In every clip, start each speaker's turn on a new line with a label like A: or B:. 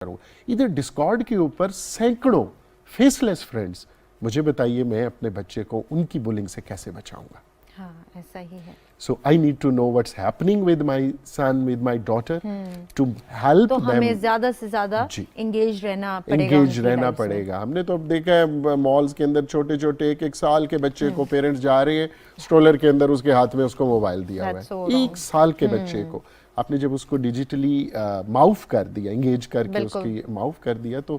A: کروں. ادھر ڈسکارڈ کے اوپر سینکڑوں فیس لیس فرینڈس. مجھے بتائیے میں اپنے بچے کو ان کی بولنگ سے کیسے بچاؤں گا؟
B: ہاں ایسا ہی ہے.
A: So I need to know what's happening with my son, with my daughter, to help
B: تو
A: them.
B: ہمیں زیادہ سے زیادہ
A: جی
B: انگیج رہنا پڑے گا.
A: انگیج رہنا پڑے گا. ہم نے تو اب دیکھا ہے مالز کے اندر چھوٹے چھوٹے 1 سال کے بچے کو پیرنٹس جا رہے ہیں اسٹرولر کے اندر اس کے ہاتھ میں اس کو موبائل دیا ہوا ہے. 1 سال کے بچے کو آپ نے جب اس کو ڈیجیٹلی معاف کر دیا, انگیج کر کے اس کی معاف کر دیا, تو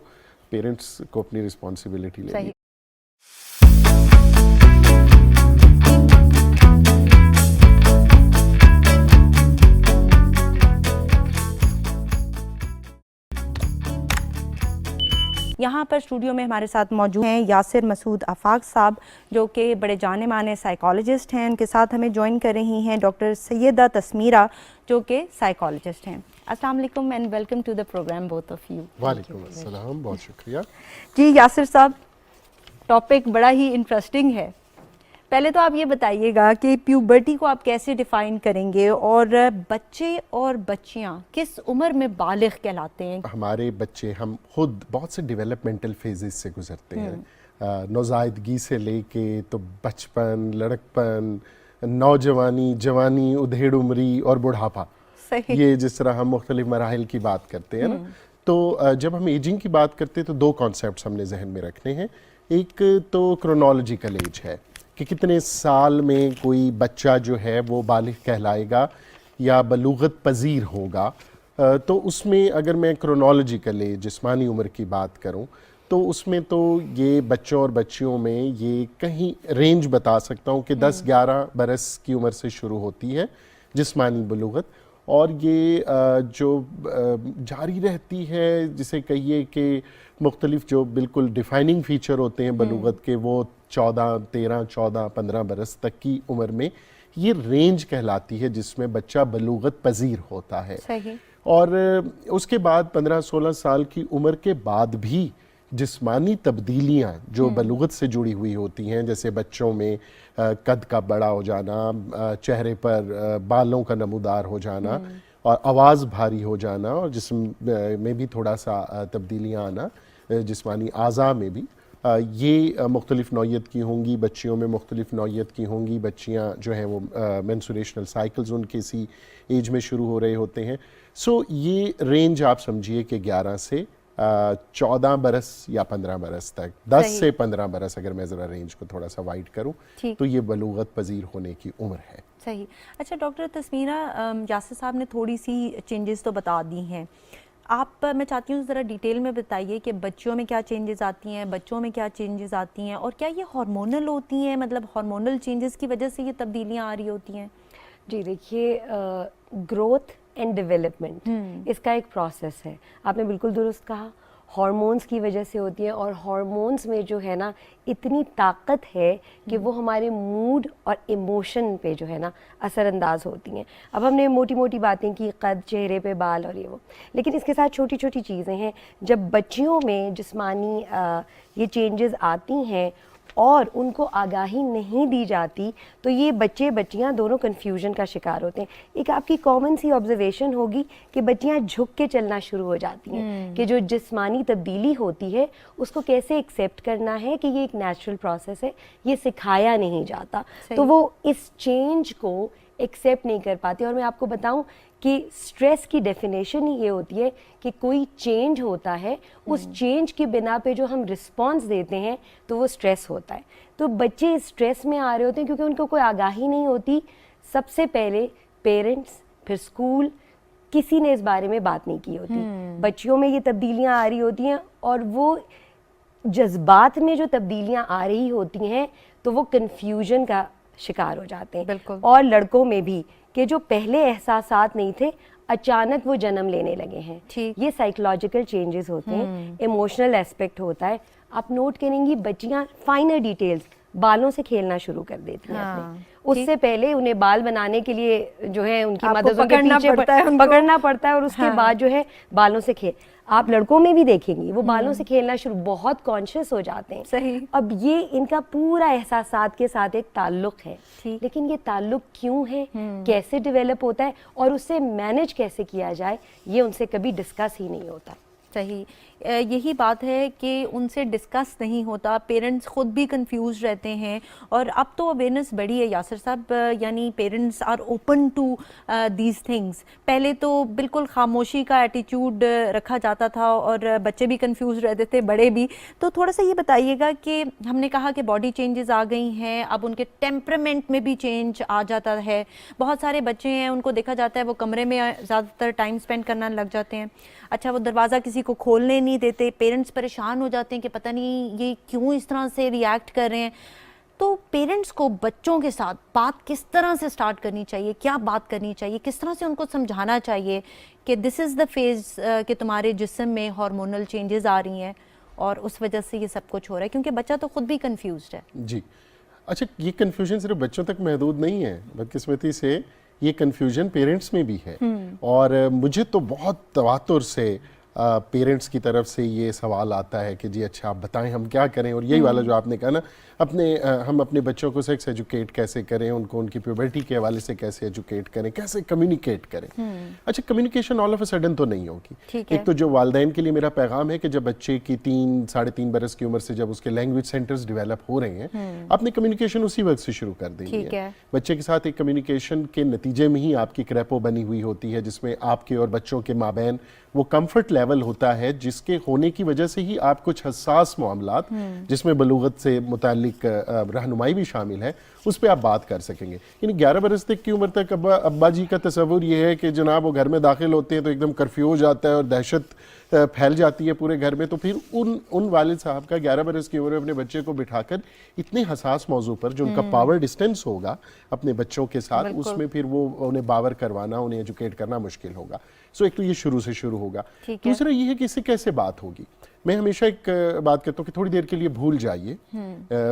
A: پیرنٹس کو اپنی رسپانسبلٹی لینی.
B: یہاں پر اسٹوڈیو میں ہمارے ساتھ موجود ہیں یاسر مسعود آفاق صاحب جو کہ بڑے جانے مانے سائیکالوجسٹ ہیں. ان کے ساتھ ہمیں جوائن کر رہی ہیں ڈاکٹر سیدہ تسمیرہ جو کہ سائیکالوجسٹ ہیں. السلام علیکم and welcome to the program both of you.
A: وعلیکم السلام, بہت شکریہ.
B: جی یاسر صاحب, ٹاپک بڑا ہی انٹرسٹنگ ہے. پہلے تو آپ یہ بتائیے گا کہ پیوبرٹی کو آپ کیسے ڈیفائن کریں گے اور بچے اور بچیاں کس عمر میں بالغ کہلاتے ہیں؟
A: ہمارے بچے, ہم خود بہت سے ڈیولپمنٹل فیزز سے گزرتے ہیں, نوزائیدگی سے لے کے تو بچپن, لڑکپن, نوجوانی, جوانی, ادھیڑ عمری اور بڑھاپا. یہ جس طرح ہم مختلف مراحل کی بات کرتے ہیں نا, تو جب ہم ایجنگ کی بات کرتے ہیں تو 2 کانسیپٹس ہم نے ذہن میں رکھنے ہیں. ایک تو کرونالوجیکل ایج ہے کہ کتنے سال میں کوئی بچہ جو ہے وہ بالغ کہلائے گا یا بلوغت پذیر ہوگا. تو اس میں اگر میں کرونالوجیکل ایج, جسمانی عمر کی بات کروں تو اس میں تو یہ بچوں اور بچیوں میں یہ کہیں رینج بتا سکتا ہوں کہ 10-11 برس کی عمر سے شروع ہوتی ہے جسمانی بلوغت, اور یہ جو جاری رہتی ہے, جسے کہیے کہ مختلف جو بالکل ڈیفائننگ فیچر ہوتے ہیں بلوغت کے, وہ 14, 13, 14, 15 برس تک کی عمر میں یہ رینج کہلاتی ہے جس میں بچہ بلوغت پذیر ہوتا ہے. اور اس کے بعد 15-16 سال کی عمر کے بعد بھی جسمانی تبدیلیاں جو بلوغت سے جڑی ہوئی ہوتی ہیں, جیسے بچوں میں قد کا بڑا ہو جانا, چہرے پر بالوں کا نمودار ہو جانا, اور آواز بھاری ہو جانا, اور جسم میں بھی تھوڑا سا تبدیلیاں آنا, جسمانی اعضاء میں بھی, یہ مختلف نوعیت کی ہوں گی. بچیوں میں مختلف نوعیت کی ہوں گی. بچیاں جو ہیں وہ مینسوریشنل سائیکلز ان کے اسی ایج میں شروع ہو رہے ہوتے ہیں. سو یہ رینج آپ سمجھیے کہ 11 سے 14 برس یا 15 برس تک, 10 سے 15 برس اگر میں ذرا رینج کو تھوڑا سا وائڈ کروں تو یہ بلوغت پذیر ہونے کی عمر ہے.
B: صحیح. اچھا ڈاکٹر تسمیرہ, یاسر صاحب نے تھوڑی سی چینجز تو بتا دی ہیں, آپ میں چاہتی ہوں ذرا ڈیٹیل میں بتائیے کہ بچوں میں کیا چینجز آتی ہیں, بچوں میں کیا چینجز آتی ہیں, اور کیا یہ ہارمونل ہوتی ہیں, مطلب ہارمونل چینجز کی وجہ سے یہ تبدیلیاں آ رہی ہوتی ہیں؟
C: جی دیکھیے, گروتھ اینڈ ڈیولپمنٹ اس کا ایک پروسیس ہے. آپ نے بالکل درست کہا, ہارمونز کی وجہ سے ہوتی ہیں, اور ہارمونز میں جو ہے نا اتنی طاقت ہے کہ وہ ہمارے موڈ اور ایموشن پہ جو ہے نا اثر انداز ہوتی ہیں. اب ہم نے موٹی موٹی باتیں کی, قد, چہرے پہ بال اور یہ وہ, لیکن اس کے ساتھ چھوٹی چھوٹی چیزیں ہیں. جب بچیوں میں جسمانی یہ چینجز آتی ہیں اور ان کو آگاہی نہیں دی جاتی تو یہ بچے بچیاں دونوں کنفیوژن کا شکار ہوتے ہیں. ایک آپ کی کامن سی آبزرویشن ہوگی کہ بچیاں جھک کے چلنا شروع ہو جاتی ہیں, کہ جو جسمانی تبدیلی ہوتی ہے اس کو کیسے ایکسیپٹ کرنا ہے کہ یہ ایک نیچرل پروسیس ہے, یہ سکھایا نہیں جاتا, تو وہ اس چینج کو ایکسیپٹ نہیں کر پاتے. اور میں آپ کو بتاؤں کہ سٹریس کی ڈیفینیشن ہی یہ ہوتی ہے کہ کوئی چینج ہوتا ہے, اس چینج کی بنا پہ جو ہم رسپانس دیتے ہیں تو وہ سٹریس ہوتا ہے. تو بچے سٹریس میں آ رہے ہوتے ہیں کیونکہ ان کو کوئی آگاہی نہیں ہوتی. سب سے پہلے پیرنٹس, پھر اسکول, کسی نے اس بارے میں بات نہیں کی ہوتی. بچیوں میں یہ تبدیلیاں آ رہی ہوتی ہیں, اور وہ جذبات میں جو تبدیلیاں آ رہی ہوتی ہیں تو وہ کنفیوژن کا شکار ہو جاتے ہیں. اور لڑکوں میں بھی کہ جو پہلے احساسات نہیں تھے اچانک وہ جنم لینے لگے ہیں. یہ سائیکولوجیکل چینجز ہوتے ہیں, ایموشنل ایسپیکٹ ہوتا ہے. آپ نوٹ کریں گی بچیاں فائنر ڈیٹیلز, بالوں سے کھیلنا شروع کر دیتی ہیں اپنے. اس سے پہلے انہیں بال بنانے کے لیے جو ہے ان کی مددوں کے پیچھے پکڑنا پڑتا ہے, اور اس کے بعد جو ہے بالوں سے کھیل. آپ لڑکوں میں بھی دیکھیں گی وہ بالوں سے کھیلنا شروع, بہت کانشیس ہو جاتے ہیں.
B: صحیح.
C: اب یہ ان کا پورا احساسات کے ساتھ ایک تعلق ہے, لیکن یہ تعلق کیوں ہے, کیسے ڈیولپ ہوتا ہے, اور اس سے مینیج کیسے کیا جائے, یہ ان سے کبھی ڈسکس ہی نہیں ہوتا.
B: صحیح, یہی بات ہے کہ ان سے ڈسکس نہیں ہوتا, پیرنٹس خود بھی کنفیوز رہتے ہیں. اور اب تو اویئرنیس بڑھی ہے یاسر صاحب, یعنی parents are open to these things. پہلے تو بالکل خاموشی کا ایٹیٹیوڈ رکھا جاتا تھا اور بچے بھی کنفیوز رہتے تھے, بڑے بھی. تو تھوڑا سا یہ بتائیے گا کہ ہم نے کہا کہ باڈی چینجز آ گئی ہیں, اب ان کے ٹیمپرامنٹ میں بھی چینج آ جاتا ہے. بہت سارے بچے ہیں ان کو دیکھا جاتا ہے وہ کمرے میں زیادہ تر ٹائم اسپینڈ کرنا لگ جاتے ہیں. اچھا, وہ دروازہ کسی کو کھولنے نہیں دیتے, پیرنٹس پریشان ہو جاتے ہیں کہ پتہ نہیں یہ کیوں اس طرح سے ریئیکٹ کر رہے ہیں. تو پیرنٹس کو بچوں کے ساتھ بات کس طرح سے سٹارٹ کرنی چاہیے, کیا بات کرنی چاہیے, کس طرح سے ان کو سمجھانا چاہیے کہ دس از دا فیز کہ تمہارے جسم میں ہارمونل چینجز آ رہی ہیں اور اس وجہ سے یہ سب کچھ ہو رہا ہے, کیونکہ بچہ تو خود بھی کنفیوزڈ ہے.
A: جی اچھا, یہ کنفیوژن صرف بچوں تک محدود نہیں ہے, بدقسمتی سے یہ کنفیوژن پیرنٹس میں بھی ہے. اور مجھے تو بہت تواتر سے پیرنٹس کی طرف سے یہ سوال آتا ہے کہ جی اچھا آپ بتائیں ہم کیا کریں. اور یہی والا جو آپ نے کہا نا, ہم اپنے بچوں کو سیکس ایجوکیٹ کیسے کریں, ان کو ان کی پیوبرٹی کے حوالے سے کیسے ایجوکیٹ کریں, کیسے کمیونیکیٹ کریں. اچھا, communication all of a sudden تو نہیں ہوگی. ایک تو جو والدین کے لیے میرا پیغام ہے کہ جب بچے کی 3-3.5 برس کی عمر سے جب اس کے لینگویج سینٹرز ڈیولپ ہو رہے ہیں, آپ نے کمیونیکیشن اسی وقت سے شروع کر دینی ہے. بچے کے ساتھ ایک کمیونیکیشن کے نتیجے میں ہی آپ کی کریپو بنی ہوئی ہوتی ہے, جس میں آپ کے اور بچوں کے مابین وہ کمفرٹ لیول ہوتا ہے, جس کے ہونے کی وجہ سے ہی آپ کچھ حساس معاملات جس میں بلوغت سے متعلق رہنمائی بھی شامل ہے, اس پہ آپ بات کر سکیں گے. یعنی 11 برس تک کی عمر تک ابا جی کا تصور یہ ہے کہ جناب وہ گھر میں داخل ہوتے ہیں تو ایک دم کرفیو ہو جاتا ہے اور دہشت پھیل جاتی ہے پورے گھر میں. تو پھر ان والد صاحب کا 11 برس کی عمر میں اپنے بچے کو بٹھا کر اتنے حساس موضوع پر جو ان کا پاور ڈسٹینس ہوگا اپنے بچوں کے ساتھ, اس میں پھر وہ انہیں باور کروانا, انہیں ایجوکیٹ کرنا مشکل ہوگا. سو ایک تو یہ شروع سے شروع ہوگا. دوسرا یہ ہے کہ اس سے کیسے بات ہوگی. میں ہمیشہ ایک بات کہتا ہوں کہ تھوڑی دیر کے لیے بھول جائیے,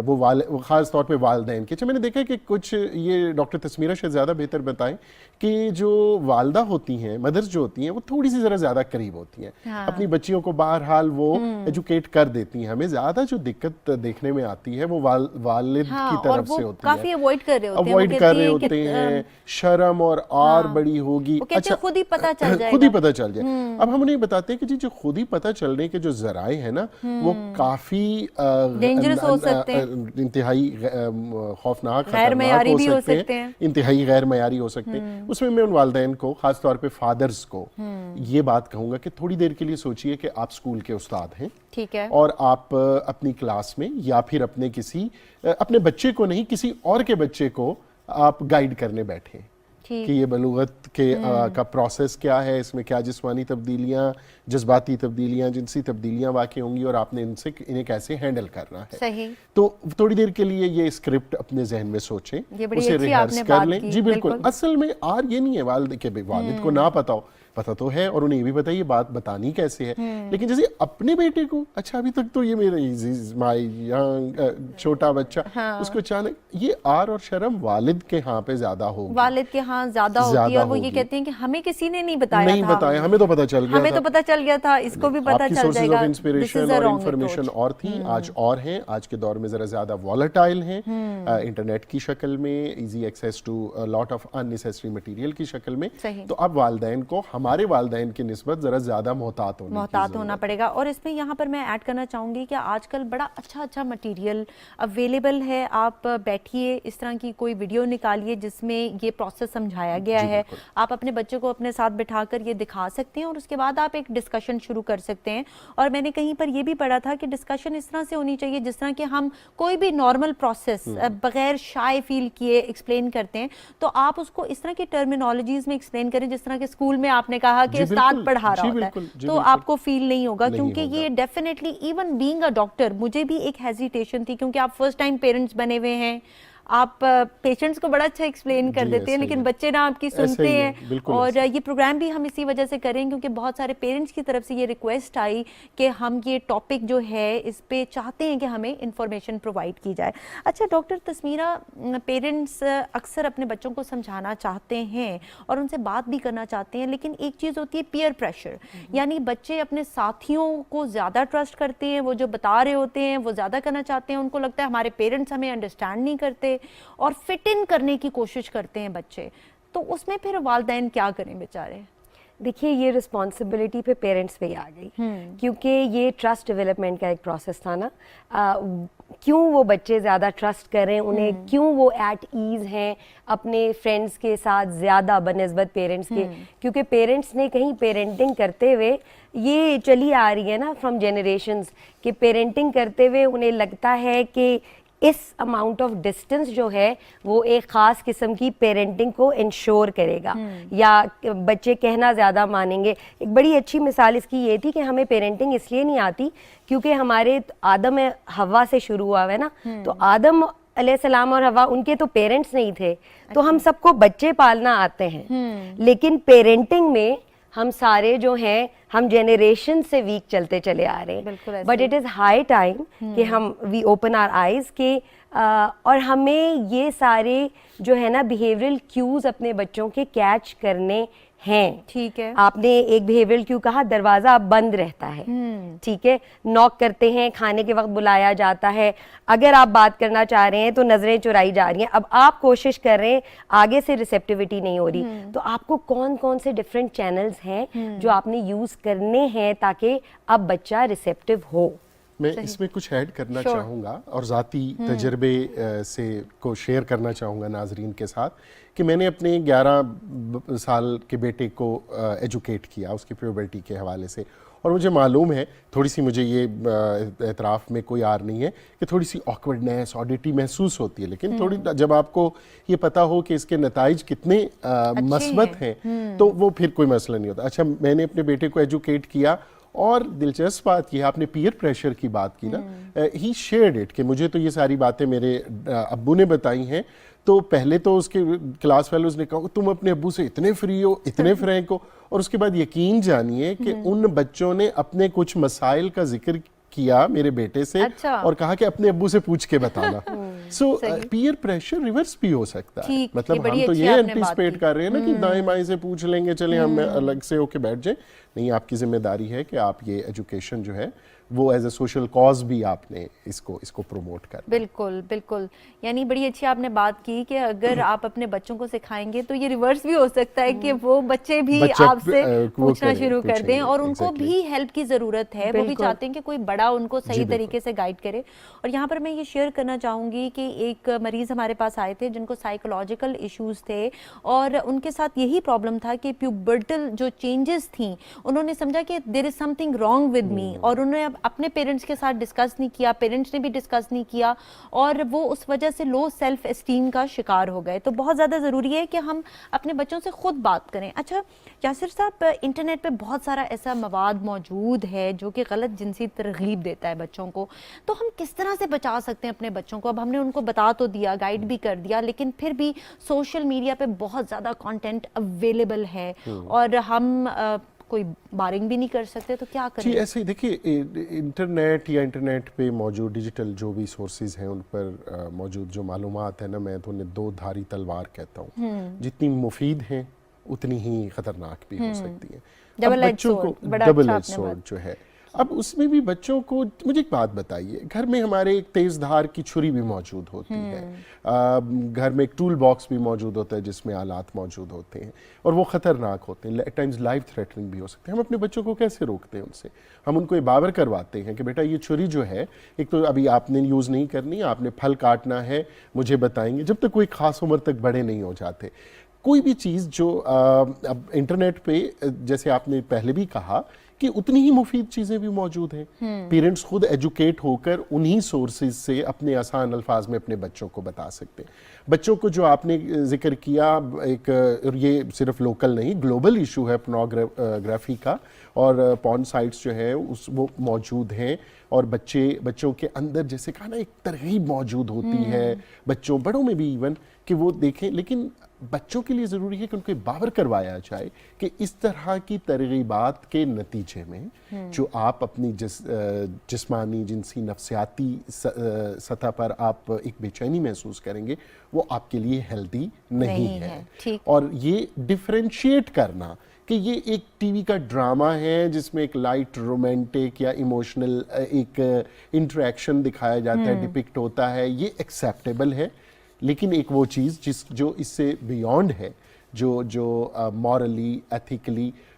A: وہ خاص طور پہ والدین کے. اچھا, میں نے دیکھا کہ کچھ, یہ ڈاکٹر تسمیرہ شاید زیادہ بہتر بتائیں, کہ جو والدہ ہوتی ہیں, مدرز جو ہوتی ہیں, وہ تھوڑی سی ذرا زیادہ قریب ہوتی ہیں اپنی بچیوں کو, بہرحال وہ ایجوکیٹ کر دیتی ہیں. ہمیں زیادہ جو دقت دیکھنے میں آتی ہے وہ والد کی طرف سے ہوتی ہے,
B: کافی اوائڈ
A: کر رہے ہوتے ہیں, شرم اور بڑی ہوگی.
B: اچھا, خود ہی پتہ چل جائے,
A: خود ہی پتہ چل جائے. اب ہم انہیں بتاتے ہیں کہ جی جو خود ہی پتہ چلنے کے جو ذرائع ہیں نا, وہ کافی
B: ڈینجرس ہو سکتے ہیں,
A: انتہائی خوفناک, خطرناک ہو سکتے ہیں, انتہائی غیر معیاری ہو سکتے ہیں. اس میں ان والدین کو, خاص طور پہ فادرز کو, یہ بات کہوں گا کہ تھوڑی دیر کے لیے سوچئے کہ آپ اسکول کے استاد ہیں,
B: ٹھیک ہے, اور
A: آپ اپنی کلاس میں یا پھر اپنے بچے کو نہیں, کسی اور کے بچے کو آپ گائیڈ کرنے بیٹھے کہ یہ بلوغت کا پروسیس کیا ہے, اس میں کیا جسمانی تبدیلیاں, جذباتی تبدیلیاں, جنسی تبدیلیاں واقع ہوں گی, اور آپ نے انہیں کیسے ہینڈل کرنا ہے.
B: صحیح.
A: تو تھوڑی دیر کے لیے یہ اسکرپٹ اپنے ذہن میں سوچیں, اسے ریہرس کر لیں. جی بالکل. اصل میں یہ نہیں ہے والد کو نہ پتا ہو, پتہ تو ہے, اور انہیں یہ بھی پتہ یہ بات بتانی کیسے ہے. لیکن جیسے اپنے بیٹے کو, اچھا ابھی تک تو یہ میرا چھوٹا بچہ, اس کو اچانک یہ آر اور شرم والد کے ہاں پہ زیادہ ہوگی,
B: والد کے ہاں زیادہ ہوتی ہے. وہ یہ کہتے ہیں کہ ہمیں کسی نے نہیں بتایا,
A: ہمیں تو پتہ چل گیا تھا,
B: اس کو بھی پتہ چل جائے گا.
A: انسپریشن اور انفارمیشن اور تھی, آج اور ہیں. آج کے دور میں ذرا زیادہ والٹائل ہیں, انٹرنیٹ کی شکل میں, easy access to lot of unnecessary material کی شکل میں. تو اب والدین کو ہمارے والدین کی نسبت ذرا زیادہ محتاط
B: ہونا پڑے گا. اور اس میں یہاں پر میں ایڈ کرنا چاہوں گی کہ آج کل بڑا اچھا مٹیریل اویلیبل ہے. آپ بیٹھیے, اس طرح کی کوئی ویڈیو نکالیے جس میں یہ پروسیس سمجھایا گیا ہے, آپ اپنے بچے کو اپنے ساتھ بٹھا کر یہ دکھا سکتے ہیں, اور اس کے بعد آپ ایک ڈسکشن شروع کر سکتے ہیں. اور میں نے کہیں پر یہ بھی پڑھا تھا کہ ڈسکشن اس طرح سے ہونی چاہیے جس طرح کہ ہم کوئی بھی نارمل پروسیس بغیر شائع فیل کیے ایکسپلین کرتے ہیں, تو آپ اس کو اس طرح کی ٹرمینالوجیز میں ایکسپلین کریں جس طرح کہ اسکول میں آپ نے کہا کہ استاد پڑھا رہا ہوتا ہے, تو آپ کو فیل نہیں ہوگا. کیونکہ یہ definitely, even being a doctor, مجھے بھی ایک ہیزیٹیشن تھی, کیونکہ آپ فرسٹ ٹائم پیرنٹس بنے ہوئے ہیں, آپ پیشنٹس کو بڑا اچھا ایکسپلین کر دیتے ہیں, لیکن بچے نہ آپ کی سنتے ہیں. اور یہ پروگرام بھی ہم اسی وجہ سے کریں کیونکہ بہت سارے پیرنٹس کی طرف سے یہ ریکویسٹ آئی کہ ہم یہ ٹاپک جو ہے اس پہ چاہتے ہیں کہ ہمیں انفارمیشن پرووائڈ کی جائے. اچھا ڈاکٹر تسمیرہ, پیرنٹس اکثر اپنے بچوں کو سمجھانا چاہتے ہیں اور ان سے بات بھی کرنا چاہتے ہیں, لیکن ایک چیز ہوتی ہے پیئر پریشر, یعنی بچے اپنے ساتھیوں کو زیادہ ٹرسٹ کرتے ہیں, وہ جو بتا رہے ہوتے ہیں وہ زیادہ کرنا چاہتے ہیں, ان کو لگتا ہے ہمارے پیرنٹس ہمیں انڈرسٹینڈ نہیں کرتے, اور فٹ ان کرنے کی کوشش کرتے ہیں بچے. تو اس میں پھر والدین کیا کریں بیچارے؟
C: دیکھیے یہ رسپانسبلٹی پہ پیرنٹس پہ ہی آ گئی، کیونکہ یہ ٹرسٹ ڈیولپمنٹ کا ایک پروسیس تھا نا. کیوں وہ بچے زیادہ ٹرسٹ کریں انہیں، کیوں وہ ایٹ ایز ہیں اپنے فرینڈس کے ساتھ زیادہ بنسبت پیرنٹس کے، کیونکہ پیرنٹس نے کہیں پیرنٹنگ کرتے ہوئے یہ چلی آ رہی ہے نا فرام جنریشنز کہ پیرنٹنگ کرتے ہوئے انہیں لگتا ہے کہ اس اماؤنٹ آف ڈسٹینس جو ہے وہ ایک خاص قسم کی پیرنٹنگ کو انشور کرے گا، یا بچے کہنا زیادہ مانیں گے. ایک بڑی اچھی مثال اس کی یہ تھی کہ ہمیں پیرنٹنگ اس لیے نہیں آتی کیونکہ ہمارے آدم حوا سے شروع ہوا ہے نا، تو آدم علیہ السلام اور حوا ان کے تو پیرنٹس نہیں تھے، تو ہم سب کو بچے پالنا آتے ہیں، لیکن پیرنٹنگ میں ہم سارے جو ہیں ہم جنریشن سے ویک چلتے چلے آ رہے ہیں. But it is high time کہ ہم وی اوپن آر آئیز کہ اور ہمیں یہ سارے جو ہے نا بیہیورل کیوز اپنے بچوں کے کیچ کرنے ہیں.
B: ٹھیک ہے،
C: آپ نے ایک بیہیورل کیو کہا، دروازہ بند رہتا ہے، ٹھیک ہے، نوک کرتے ہیں، کھانے کے وقت بلایا جاتا ہے، اگر آپ بات کرنا چاہ رہے ہیں تو نظریں چرائی جا رہی ہیں. اب آپ کوشش کر رہے ہیں، آگے سے ریسیپٹیوٹی نہیں ہو رہی، تو آپ کو کون کون سے ڈفرینٹ چینلز ہیں جو آپ نے یوز کرنے ہیں تاکہ اب بچہ ریسیپٹیو ہو.
A: میں اس میں کچھ ایڈ کرنا چاہوں گا اور ذاتی تجربے سے کو شیئر کرنا چاہوں گا ناظرین کے ساتھ کہ میں نے اپنے 11 سال کے بیٹے کو ایجوکیٹ کیا اس کی پیوبرٹی کے حوالے سے، اور مجھے معلوم ہے، تھوڑی سی مجھے یہ اعتراف میں کوئی عار نہیں ہے کہ تھوڑی سی آکورڈنیس آڈیٹی محسوس ہوتی ہے، لیکن تھوڑی جب آپ کو یہ پتہ ہو کہ اس کے نتائج کتنے مثبت ہیں تو وہ پھر کوئی مسئلہ نہیں ہوتا. اچھا، میں نے اپنے بیٹے کو ایجوکیٹ کیا، اور دلچسپ بات یہ ہے، آپ نے پیئر پریشر کی بات کی نا، ہی شیئرڈ اٹ کہ مجھے تو یہ ساری باتیں میرے ابو نے بتائی ہیں. تو پہلے تو اس کے کلاس فیلوز نے کہا تم اپنے ابو سے اتنے فری ہو، اتنے فرینک ہو، اور اس کے بعد یقین جانیے کہ ان بچوں نے اپنے کچھ مسائل کا ذکر کیا میرے بیٹے سے اور کہا کہ اپنے ابو سے پوچھ کے بتانا. سو پیئر پریشر ریورس بھی ہو سکتا ہے، مطلب ہم تو یہ انٹیسپیٹ کر رہے ہیں نا کہ دائیں بائیں سے پوچھ لیں گے چلیں ہم الگ سے ہو کے بیٹھ جائیں. نہیں، آپ کی ذمہ داری ہے کہ آپ یہ ایجوکیشن جو ہے وہ ایز اے سوشل کاز بھی آپ نے اس کو پروموٹ کر.
B: بالکل بالکل، یعنی بڑی اچھی آپ نے بات کی کہ اگر آپ اپنے بچوں کو سکھائیں گے تو یہ ریورس بھی ہو سکتا ہے کہ وہ بچے بھی آپ سے پوچھنا شروع کر دیں، اور ان کو بھی ہیلپ کی ضرورت ہے، وہ بھی چاہتے ہیں کہ کوئی بڑا ان کو صحیح طریقے سے گائیڈ کرے. اور یہاں پر میں یہ شیئر کرنا چاہوں گی کہ ایک مریض ہمارے پاس آئے تھے جن کو سائیکولوجیکل ایشوز تھے، اور ان کے ساتھ یہی پرابلم تھا کہ پیوبرٹل جو چینجز تھیں انہوں نے سمجھا کہ there is something wrong with me, اور انہوں نے اپنے پیرنٹس کے ساتھ ڈسکس نہیں کیا، پیرنٹس نے بھی ڈسکس نہیں کیا، اور وہ اس وجہ سے لو سیلف اسٹیم کا شکار ہو گئے. تو بہت زیادہ ضروری ہے کہ ہم اپنے بچوں سے خود بات کریں. اچھا یاسر صاحب، انٹرنیٹ پہ بہت سارا ایسا مواد موجود ہے جو کہ غلط جنسی ترغیب دیتا ہے بچوں کو، تو ہم کس طرح سے بچا سکتے ہیں اپنے بچوں کو؟ اب ہم نے ان کو بتا تو دیا، گائیڈ بھی کر دیا، لیکن پھر بھی سوشل میڈیا پہ بہت زیادہ کانٹینٹ اویلیبل ہے اور ہم کوئی بارنگ بھی نہیں کر سکتے، تو کیا کریں؟
A: جی ایسے دیکھیے، انٹرنیٹ یا انٹرنیٹ پہ موجود ڈیجیٹل جو بھی سورسز ہیں ان پر موجود جو معلومات ہیں نا، میں تو انہیں دو دھاری تلوار کہتا ہوں. جتنی مفید ہیں اتنی ہی خطرناک بھی ہو سکتی ہیں.
B: Double edge sword,
A: double edge sword جو ہے. اب اس میں بھی بچوں کو مجھے ایک بات بتائیے، گھر میں ہمارے ایک تیز دھار کی چھری بھی موجود ہوتی ہے، گھر میں ایک ٹول باکس بھی موجود ہوتا ہے جس میں آلات موجود ہوتے ہیں، اور وہ خطرناک ہوتے ہیں، ایٹ ٹائمز لائف تھریٹننگ بھی ہو سکتے ہیں. ہم اپنے بچوں کو کیسے روکتے ہیں ان سے؟ ہم ان کو یہ باور کرواتے ہیں کہ بیٹا یہ چھری جو ہے ایک تو ابھی آپ نے یوز نہیں کرنی، آپ نے پھل کاٹنا ہے مجھے بتائیں گے، جب تک کوئی خاص عمر تک بڑے نہیں ہو جاتے. کوئی بھی چیز جو اب انٹرنیٹ پہ جیسے آپ نے پہلے بھی کہا کہ اتنی ہی مفید چیزیں بھی موجود ہیں. پیرنٹس خود ایجوکیٹ ہو کر انہی سورسز سے اپنے آسان الفاظ میں اپنے بچوں کو بتا سکتے ہیں. بچوں کو جو آپ نے ذکر کیا، ایک یہ صرف لوکل نہیں گلوبل ایشو ہے پورنوگرافی کا، اور پورن سائٹس جو ہیں وہ موجود ہیں، اور بچوں کے اندر جیسے کہا نا ایک ترغیب موجود ہوتی ہے، بچوں بڑوں میں بھی ایون کہ وہ دیکھیں. لیکن بچوں کے لیے ضروری ہے کہ ان کو باور کروایا جائے کہ اس طرح کی ترغیبات کے نتیجے میں جو آپ اپنی جسمانی جنسی نفسیاتی سطح پر آپ ایک بے چینی محسوس کریں گے، وہ آپ کے لیے ہیلدی نہیں ہے. اور یہ ڈفرینشیٹ کرنا کہ یہ ایک ٹی وی کا ڈرامہ ہے جس میں ایک لائٹ رومانٹک یا ایموشنل ایک انٹریکشن دکھایا جاتا ہے، ڈپکٹ ہوتا ہے، یہ ایکسیپٹیبل ہے. لیکن ایک وہ چیز جو اس سے بیونڈ ہے، جو مورلی ایتھیکلی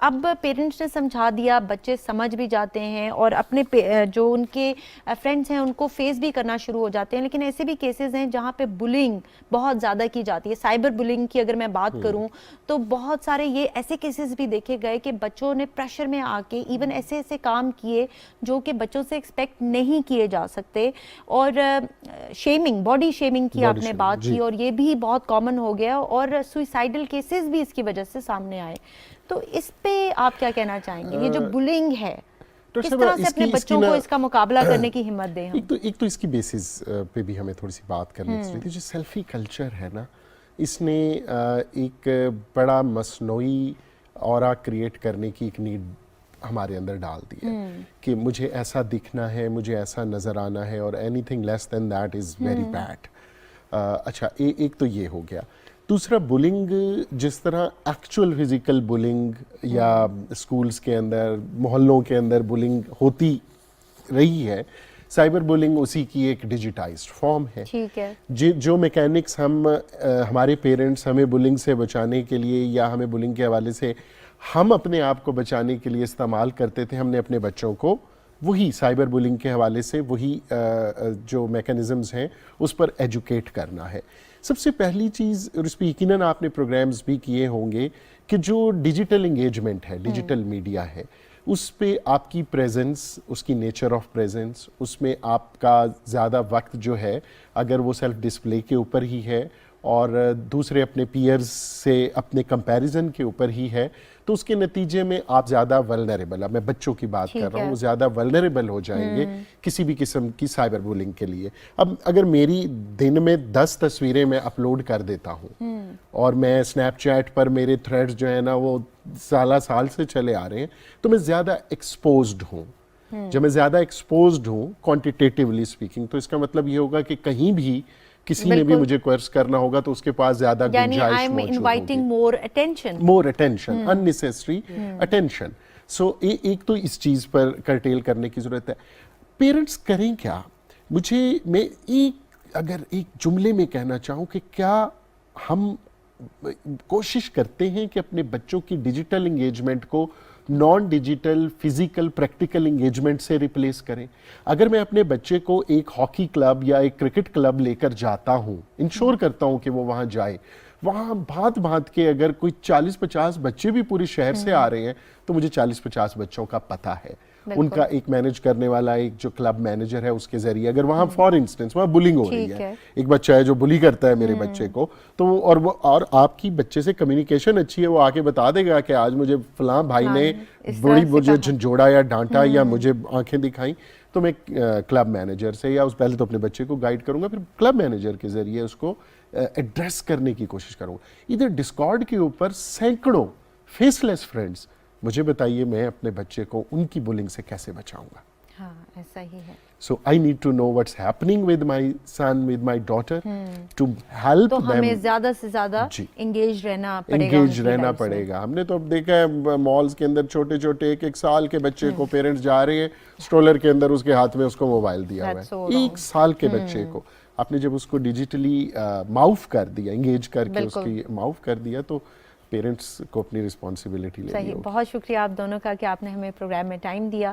B: اب پیرنٹس نے سمجھا دیا, بچے سمجھ بھی جاتے ہیں اور اپنے جو ان کے فرینڈس ہیں ان کو فیس بھی کرنا شروع ہو جاتے ہیں, لیکن ایسے بھی کیسز ہیں جہاں پہ بلنگ بہت زیادہ کی جاتی ہے. سائبر بلنگ کی اگر میں بات کروں تو بہت سارے یہ ایسے کیسز بھی دیکھے گئے کہ بچوں نے پریشر میں آ کے ایون ایسے ایسے کام کیے جو کہ بچوں سے ایکسپیکٹ نہیں کیے جا سکتے. اور شیمنگ, باڈی شیمنگ کی آپ نے بات کی, اور یہ بھی بہت کامن ہو گیا, اور سوئسائڈل کیسز بھی اس کی وجہ سے سامنے آئے. تو اس پہ آپ کیا کہنا چاہیں گے, یہ جو بلنگ ہے کس طرح سے اپنے بچوں کو اس کا مقابلہ کرنے کی ہمت دیں ہم؟
A: ایک تو اس کی بیسز پہ بھی ہمیں تھوڑی سی بات کرنی چاہیے. جو سیلفی کلچر ہے نا, اس نے ایک بڑا مصنوعی اورا کریٹ کرنے کی ایک نیڈ ہمارے اندر ڈال دی ہے کہ مجھے ایسا دکھنا ہے, مجھے ایسا نظر آنا ہے, اور anything less than that is very bad. اچھا, ایک تو یہ ہو گیا. دوسرا, بلنگ جس طرح ایکچوئل فزیکل بلنگ یا اسکولس کے اندر, محلوں کے اندر بلنگ ہوتی رہی ہے, سائبر بلنگ اسی کی ایک ڈیجیٹائزڈ فارم ہے.
B: ٹھیک ہے.
A: جو میکینکس ہمارے پیرنٹس ہمیں بلنگ سے بچانے کے لیے یا ہمیں بلنگ کے حوالے سے ہم اپنے آپ کو بچانے کے لیے استعمال کرتے تھے, ہم نے اپنے بچوں کو وہی سائبر بلنگ کے حوالے سے وہی جو میکینزمز ہیں اس پر ایجوکیٹ کرنا ہے. سب سے پہلی چیز, اور اس پہ یقیناً آپ نے پروگرامز بھی کیے ہوں گے, کہ جو ڈیجیٹل انگیجمنٹ ہے, ڈیجیٹل میڈیا ہے, اس پہ آپ کی پریزنس, اس کی نیچر آف پریزنس, اس میں آپ کا زیادہ وقت جو ہے اگر وہ سیلف ڈسپلے کے اوپر ہی ہے اور دوسرے اپنے پیئرز سے اپنے کمپیریزن کے اوپر ہی ہے, تو اس کے نتیجے میں آپ زیادہ ولنریبل, اب میں بچوں کی بات کر رہا ہوں, وہ زیادہ ولنریبل ہو جائیں گے کسی بھی قسم کی سائبر بولنگ کے لیے. اب اگر میری دن میں 10 تصویریں میں اپلوڈ کر دیتا ہوں اور میں اسنیپ چیٹ پر میرے تھریڈز جو ہیں نا وہ سال سے چلے آ رہے ہیں, تو میں زیادہ ایکسپوزڈ ہوں. جب میں زیادہ ایکسپوزڈ ہوں کوانٹیٹیولی اسپیکنگ, تو اس کا مطلب یہ ہوگا کہ کہیں بھی کسی نے بھی مجھے کوئرس کرنا ہوگا تو اس کے پاس زیادہ گنجائش موجود ہوگی. More attention, unnecessary attention. So ایک تو اس چیز پر کرٹیل کرنے کی ضرورت ہے. پیرنٹس کریں کیا؟ میں اگر ایک جملے میں کہنا چاہوں کہ کیا ہم کوشش کرتے ہیں کہ اپنے بچوں کی ڈیجیٹل انگیجمنٹ کو naan digital physical practical engagement سے ریپلیس کریں. اگر میں اپنے بچے کو ایک ہاکی کلب یا ایک کرکٹ کلب لے کر جاتا ہوں, انشور کرتا ہوں کہ وہ وہاں جائے, وہاں بھانت کے اگر کوئی 40-50 بچے بھی پورے شہر سے آ رہے ہیں تو مجھے 40-50 بچوں کا پتہ ہے. ان کا ایک مینیج کرنے والا ایک جو کلب مینیجر ہے اس کے ذریعے, اگر وہاں فار انسٹنس وہاں بلنگ ہو رہی ہے, ایک بچہ ہے جو بلی کرتا ہے میرے بچے کو, تو اور آپ کی بچے سے کمیونیکیشن اچھی ہے, وہ آ کے بتا دے گا کہ آج مجھے فلاں بھائی نے بڑی مجھے جھنجھوڑا یا ڈانٹا یا مجھے آنکھیں دکھائیں, تو میں کلب مینیجر سے یا اس پہلے تو اپنے بچے کو گائیڈ کروں گا, پھر کلب مینیجر کے ذریعے اس کو ایڈریس کرنے کی کوشش کروں گا. ادھر ڈسکارڈ کے اوپر سینکڑوں فیس لیس فرینڈز, مجھے بتائیے میں اپنے بچے کو ان کی بلنگ سے کیسے بچاؤں گا؟
B: ہاں ایسا ہی ہے.
A: So I need to know what's happening with my son, with my daughter, to help them.
B: تو ہمیں زیادہ سے زیادہ انگیج رہنا پڑے گا.
A: ہم نے تو اب دیکھا ہے مالز کے اندر چھوٹے چھوٹے 1 سال کے بچے کو پیرنٹس جا رہے ہیں اسٹرولر کے اندر, اس کے ہاتھ میں اس کو موبائل دیا ہوا ہے. 1 سال کے بچے کو آپ نے جب اس کو ڈیجیٹلی معاف کر دیا, انگیج کر کے اس کی معاف کر دیا, تو پیرنٹس کو اپنی رسپانسبلٹی لینی ہوگی.
B: بہت شکریہ آپ دونوں کا کہ آپ نے ہمیں پروگرام میں ٹائم دیا.